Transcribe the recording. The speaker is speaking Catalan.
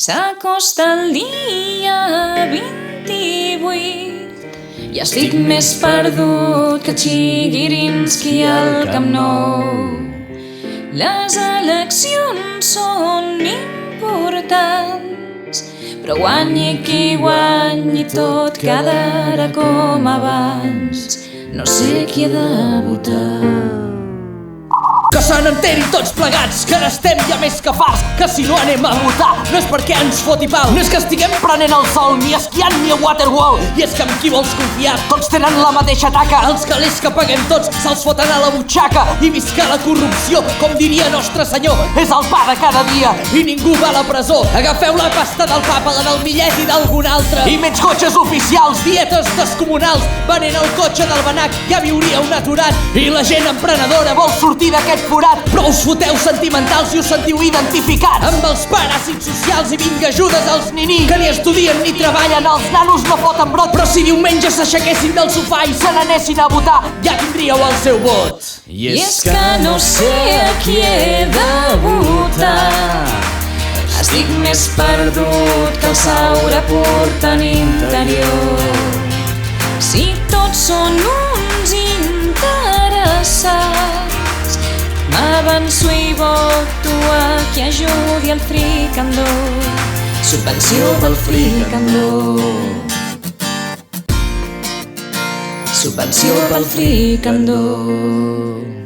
S'acosta el dia 28 i estic més perdut que Chigirinsky al Camp Nou. Les eleccions són importants, però guanyi qui guanyi tot quedarà com abans. No sé qui he de votar. Que se n'enterin tots plegats, que n'estem ja més que farts, que si no anem a votar no és perquè ens foti pal, no és que estiguem prenent el sol, ni esquiant ni a Waterwall, i és que amb qui vols confiar? Tots tenen la mateixa taca, els calés que paguem tots se'ls foten a la butxaca, i visca la corrupció, com diria Nostre Senyor, és el pa de cada dia, i ningú va a la presó. Agafeu la pasta del papa, la del millet i d'algun altre, i menys cotxes oficials, dietes descomunals, venent el cotxe del Benac ja viuria un aturat, i la gent emprenedora vol sortir d'aquest forat, però us foteu sentimentals i us sentiu identificat amb els paràsits socials i vinga ajudes als niní, que ni estudien ni treballen, els nanos no foten brot, però si diumenge s'aixequessin del sofà i se n'anessin a votar, ja tindríeu el seu vot. I és que no sé a qui he de votar, estic més perdut que el Saura portant interior. Si tots són uns interessats, m'avanço i voto a qui ajudi el fricandó. Subvenció pel fricandó. Subvenció pel fricandó.